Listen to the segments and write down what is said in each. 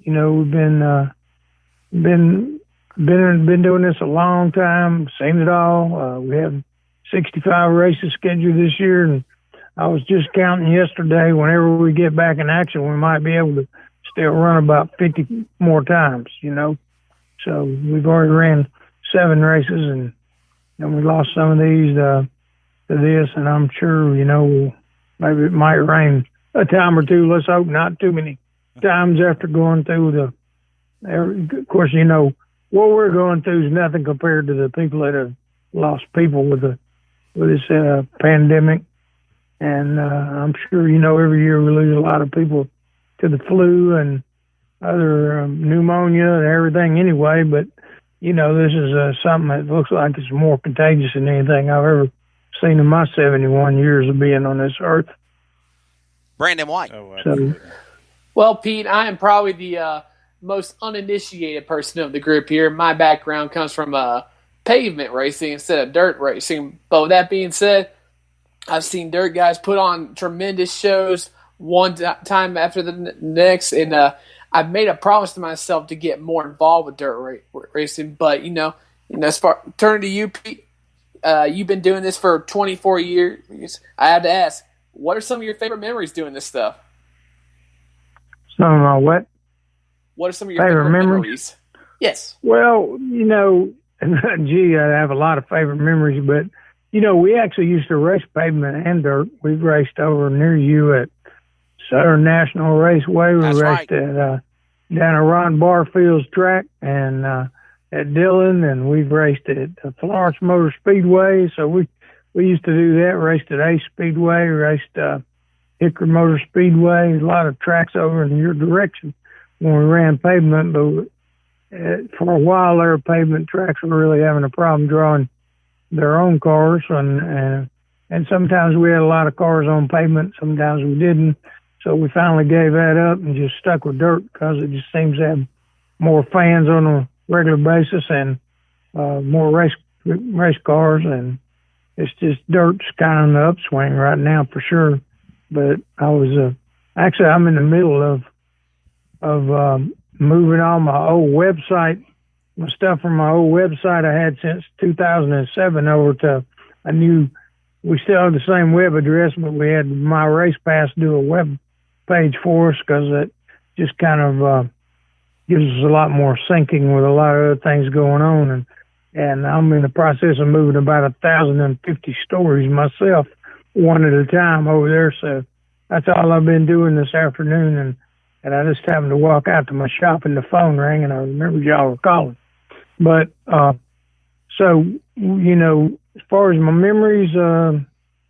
we've been doing this a long time, seen it all. We have 65 races scheduled this year, and I was just counting yesterday. Whenever we get back in action, we might be able to still run about 50 more times. So we've already ran 7 races, and then we lost some of these to this, and I'm sure maybe it might rain a time or two. Let's hope not too many times after going through of course, what we're going through is nothing compared to the people that have lost people with this pandemic. And I'm sure, every year we lose a lot of people to the flu and other pneumonia and everything anyway. But, this is something that looks like it's more contagious than anything I've ever seen in my 71 years of being on this earth. Brandon White. Well, Pete, I am probably the most uninitiated person of the group here. My background comes from pavement racing instead of dirt racing. But with that being said, I've seen dirt guys put on tremendous shows one time after the next, and I've made a promise to myself to get more involved with dirt racing. But as far turning to you, Pete, you've been doing this for 24 years. I have to ask, what are some of your favorite memories doing this stuff? Some of my what? What are some of your favorite memories? Yes. Well, gee, I have a lot of favorite memories, but, we actually used to race pavement and dirt. We've raced over near you at Southern National Raceway. We raced at down at Ron Barfield's track and at Dillon, and we've raced at Florence Motor Speedway. So we used to do that, raced at Ace Speedway, raced Hickory Motor Speedway, a lot of tracks over in your direction when we ran pavement, but for a while there, pavement tracks were really having a problem drawing their own cars, and sometimes we had a lot of cars on pavement, sometimes we didn't. So we finally gave that up and just stuck with dirt because it just seems to have more fans on a regular basis and more race cars, and it's just dirt's kind of on the upswing right now for sure. But I was actually I'm in the middle of moving all my old website, my stuff from my old website I had since 2007 over to a new. We still have the same web address, but we had My Race Pass do a web page for us because it just kind of gives us a lot more syncing with a lot of other things going on. And I'm in the process of moving about 1,050 stories myself, one at a time over there. So that's all I've been doing this afternoon. And I just happened to walk out to my shop and the phone rang, and I remembered y'all were calling. But so, as far as my memories, man,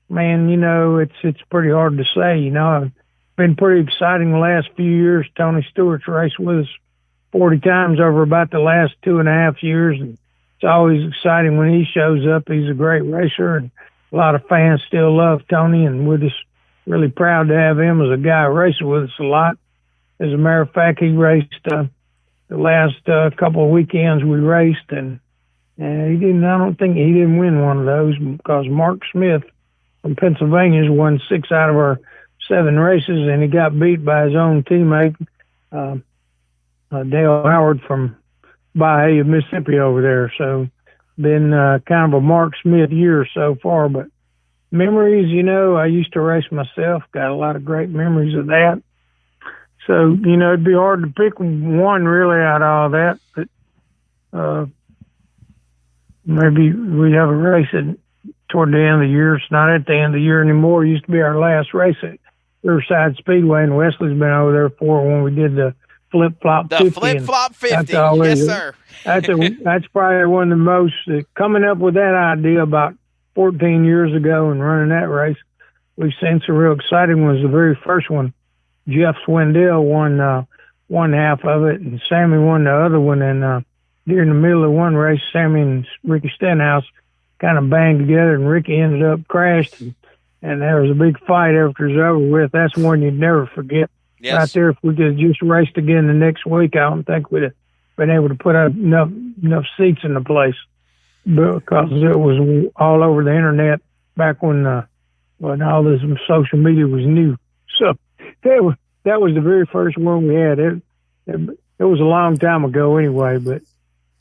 it's pretty hard to say. It's been pretty exciting the last few years. Tony Stewart's raced with us 40 times over about the last 2.5 years. And it's always exciting when he shows up. He's a great racer, and a lot of fans still love Tony, and we're just really proud to have him as a guy racing with us a lot. As a matter of fact, he raced the last couple of weekends we raced, and he didn't. I don't think he didn't win one of those because Mark Smith from Pennsylvania's won 6 out of our 7 races, and he got beat by his own teammate Dale Howard from Bahia, Mississippi over there. So been kind of a Mark Smith year so far. But memories, I used to race myself. Got a lot of great memories of that. So, it'd be hard to pick one really out of all that. But maybe we have a race toward the end of the year. It's not at the end of the year anymore. It used to be our last race at Riverside Speedway, and Wesley's been over there for when we did the flip-flop 50. The flip-flop 50, yes, sir. That's probably one of the most, coming up with that idea about 14 years ago and running that race, we've seen some real exciting ones. The very first one, Jeff Swindell won one half of it, and Sammy won the other one. And during the middle of one race, Sammy and Ricky Stenhouse kind of banged together, and Ricky ended up crashed, and there was a big fight after it was over with. That's one you'd never forget. Yes. Right there, if we could have just raced again the next week, I don't think we'd have been able to put up enough seats in the place because it was all over the internet back when all this social media was new. So that was the very first one we had. it was a long time ago anyway, but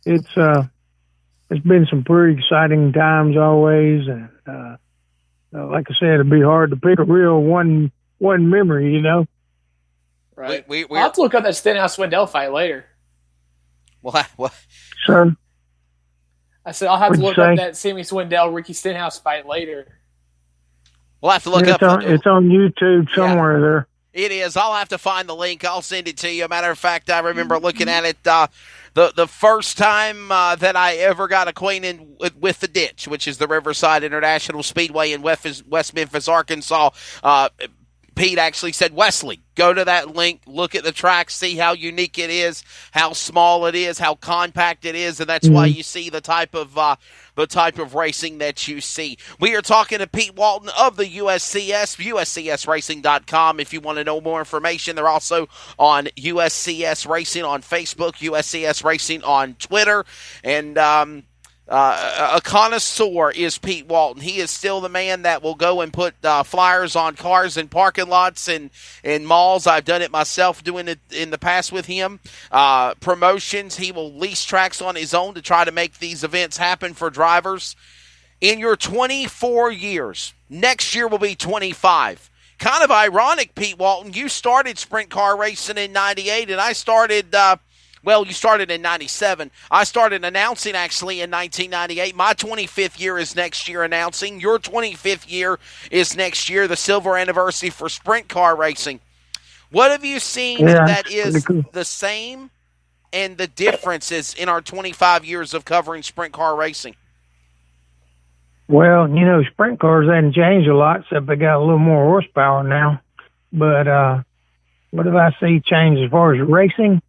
it's been some pretty exciting times always. And, like I said, it'd be hard to pick a real one memory, you know? Right. I'll have to look up that Stenhouse-Swindell fight later. What? Sir? I said I'll have to look up that Sammy Swindell Ricky Stenhouse fight later. We'll have to look up. It's on YouTube somewhere there. It is. I'll have to find the link. I'll send it to you. Matter of fact, I remember looking at it the first time that I ever got acquainted with the ditch, which is the Riverside International Speedway in West Memphis, Arkansas. Pete actually said, Wesley, go to that link, look at the track, see how unique it is, how small it is, how compact it is, and that's why you see the type of racing that you see. We are talking to Pete Walton of the USCS, USCSRacing.com. If you want to know more information, they're also on USCS Racing on Facebook, USCS Racing on Twitter, and a connoisseur is Pete Walton. He is still the man that will go and put flyers on cars in parking lots and malls. I've done it myself, doing it in the past with him. Promotions, he will lease tracks on his own to try to make these events happen for drivers. In your 24 years, next year will be 25. Kind of ironic, Pete Walton. You started sprint car racing in 98, and I started you started in 97. I started announcing, actually, in 1998. My 25th year is next year announcing. Your 25th year is next year, the silver anniversary for sprint car racing. What have you seen that is the same and the differences in our 25 years of covering sprint car racing? Well, you know, sprint cars haven't changed a lot, except they got a little more horsepower now. But what have I seen change as far as racing?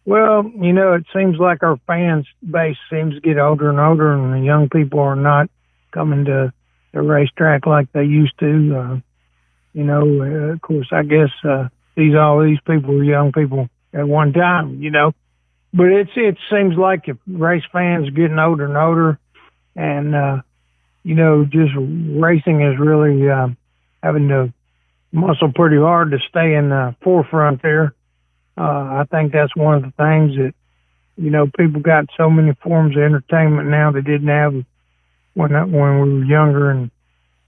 Well, you know, it seems like our fans base seems to get older and older, and the young people are not coming to the racetrack like they used to. Of course, I guess all these people were young people at one time, you know. But it seems like if race fans are getting older and older, and just racing is really having to muscle pretty hard to stay in the forefront there. I think that's one of the things that, you know, people got so many forms of entertainment now they didn't have when we were younger and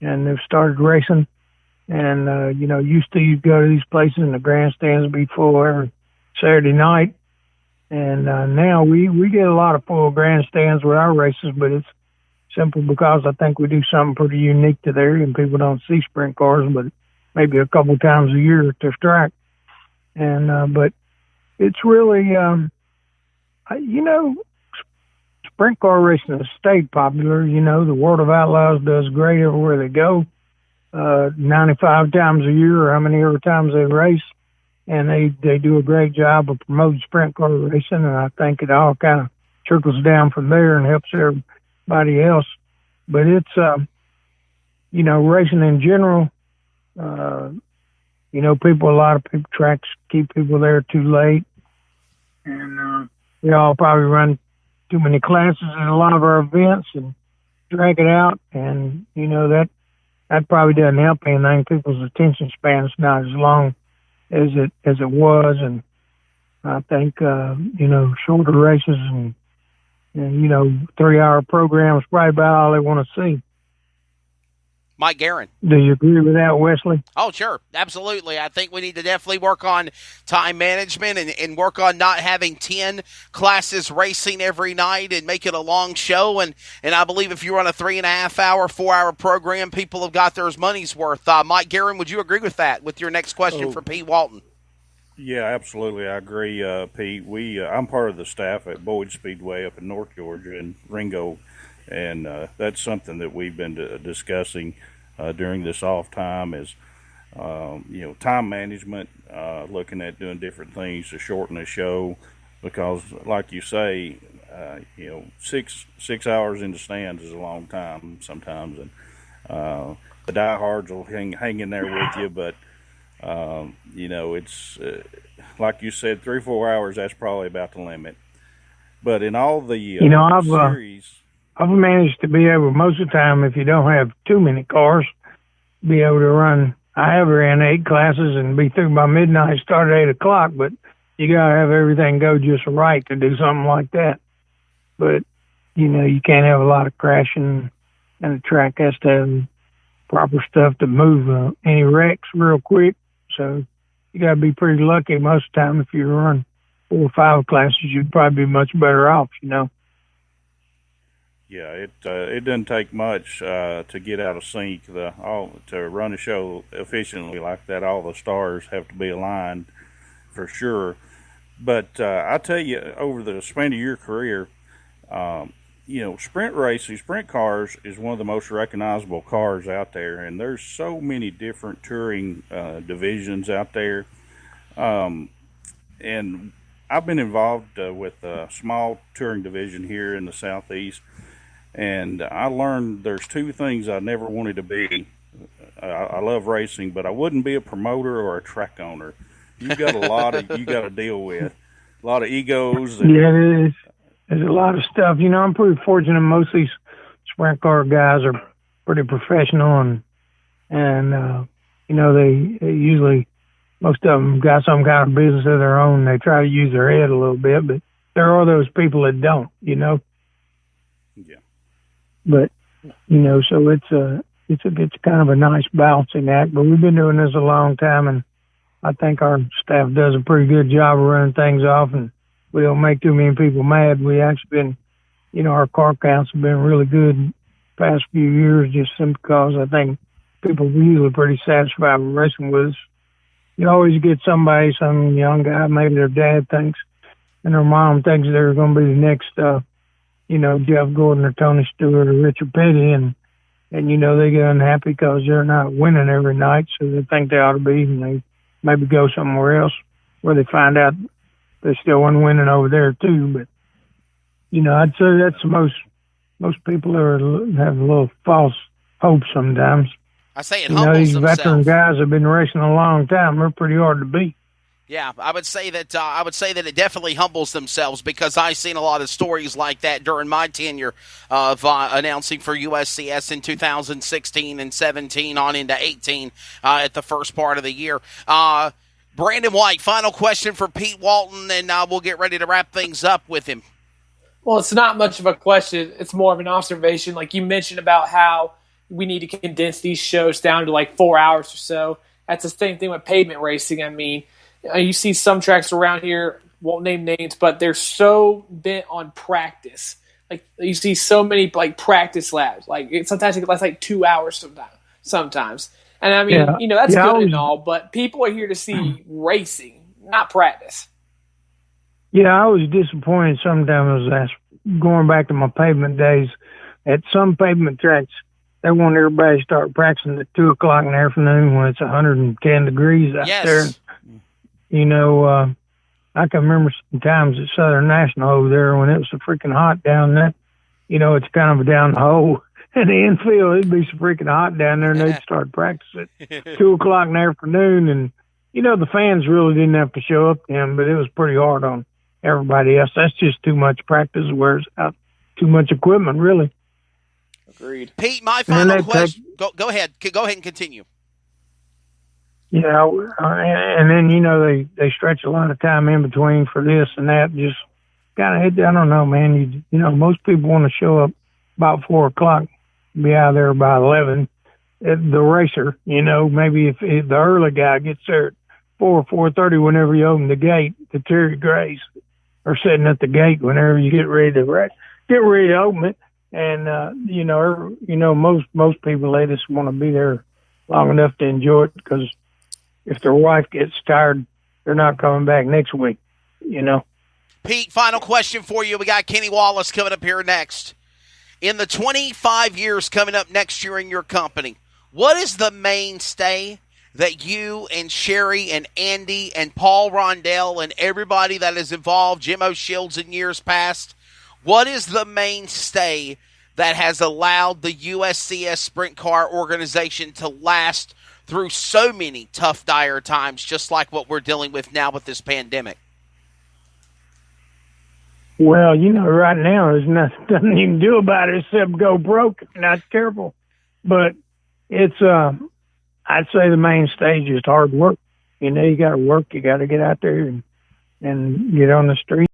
they've started racing. And, used to you'd go to these places and the grandstands would be full every Saturday night. And now we get a lot of full grandstands with our races, but it's simply because I think we do something pretty unique to there, and people don't see sprint cars, but maybe a couple times a year at this track. And, but it's really, sprint car racing has stayed popular. You know, the World of Outlaws does great everywhere they go, 95 times a year or how many ever times they race. And they do a great job of promoting sprint car racing. And I think it all kind of trickles down from there and helps everybody else. But it's, racing in general, a lot of people tracks keep people there too late. And we all probably run too many classes at a lot of our events and drag it out. And, that probably doesn't help anything. People's attention span is not as long as it was. And I think, shorter races and 3-hour programs probably about all they want to see. Mike Guerin. Do you agree with that, Wesley? Oh, sure. Absolutely. I think we need to definitely work on time management and work on not having 10 classes racing every night and make it a long show. And I believe if you run a 3.5-hour, 4-hour program, people have got their money's worth. Mike Guerin, would you agree with that with your next question for Pete Walton? Yeah, absolutely. I agree, Pete. I'm part of the staff at Boyd Speedway up in North Georgia and Ringo. And that's something that we've been discussing during this off time is, time management, looking at doing different things to shorten the show. Because, like you say, 6 hours in the stands is a long time sometimes. And the diehards will hang in there with you. But, it's, like you said, 3 or 4 hours, that's probably about the limit. But in all the series... I've managed to be able, most of the time, if you don't have too many cars, be able to run. I have ran 8 classes and be through by midnight, start at 8 o'clock, but you got to have everything go just right to do something like that. But, you can't have a lot of crashing, and the track has to have proper stuff to move any wrecks real quick. So you got to be pretty lucky most of the time. If you run 4 or 5 classes, you'd probably be much better off, Yeah, it doesn't take much to get out of sync. To run a show efficiently like that, all the stars have to be aligned for sure. But I tell you, over the span of your career, sprint racing, sprint cars is one of the most recognizable cars out there, and there's so many different touring divisions out there. And I've been involved with a small touring division here in the Southeast, and I learned there's 2 things I never wanted to be. I love racing, but I wouldn't be a promoter or a track owner. You've got a lot you got to deal with, a lot of egos. Yeah, it is. There's a lot of stuff. I'm pretty fortunate. Most of these sprint car guys are pretty professional, and they usually, most of them got some kind of business of their own. They try to use their head a little bit, but there are those people that don't. Yeah. But so it's kind of a nice balancing act. But we've been doing this a long time, and I think our staff does a pretty good job of running things off, and we don't make too many people mad. We actually been, our car counts have been really good the past few years, just simply because I think people are usually pretty satisfied with racing with us. You always get somebody, some young guy, maybe their dad thinks, and their mom thinks they're going to be the next, Jeff Gordon or Tony Stewart or Richard Petty, and they get unhappy because they're not winning every night, so they think they ought to be, and they maybe go somewhere else where they find out they still weren't winning over there too. But I'd say that's most people have a little false hope sometimes. I say it humbles these themselves. veteran guys have been racing a long time. They're pretty hard to beat. Yeah, I would say that it definitely humbles themselves, because I've seen a lot of stories like that during my tenure of announcing for USCS in 2016 and 17 on into 18 at the first part of the year. Brandon White, final question for Pete Walton, and we'll get ready to wrap things up with him. Well, it's not much of a question. It's more of an observation. Like you mentioned about how we need to condense these shows down to like 4 hours or so. That's the same thing with pavement racing. I mean, you see some tracks around here, won't name names, but they're so bent on practice. Like you see so many like practice labs. Like sometimes it lasts like 2 hours sometimes. And I mean, that's good and all, but people are here to see racing, not practice. Yeah, I was disappointed sometimes going back to my pavement days. At some pavement tracks, they want everybody to start practicing at 2 o'clock in the afternoon when it's 110 degrees out there. I can remember some times at Southern National over there when it was so freaking hot down there. It's kind of down the hole. In the infield, it'd be so freaking hot down there, and they'd start practicing at 2 o'clock in the afternoon. And, the fans really didn't have to show up then, but it was pretty hard on everybody else. That's just too much practice, wears out too much equipment, really. Agreed. Pete, my final question. Go ahead. Go ahead and continue. Yeah, and then, they stretch a lot of time in between for this and that. Just kind of, I don't know, man. Most people want to show up about 4 o'clock, be out there by 11. The racer, maybe if the early guy gets there at 4:30, whenever you open the gate, the Terry Grays are sitting at the gate whenever you get ready to open it. And, most people, they just want to be there long enough to enjoy it, because if their wife gets tired, they're not coming back next week, Pete, final question for you. We got Kenny Wallace coming up here next. In the 25 years coming up next year in your company, what is the mainstay that you and Sherry and Andy and Paul Rondell and everybody that is involved, Jim O'Shields in years past, what is the mainstay that has allowed the USCS Sprint Car organization to last through so many tough, dire times, just like what we're dealing with now with this pandemic? Well, right now there's nothing you can do about it except go broke if you're not careful. But it's, I'd say the main stage is hard work. You got to work. You got to get out there and and get on the street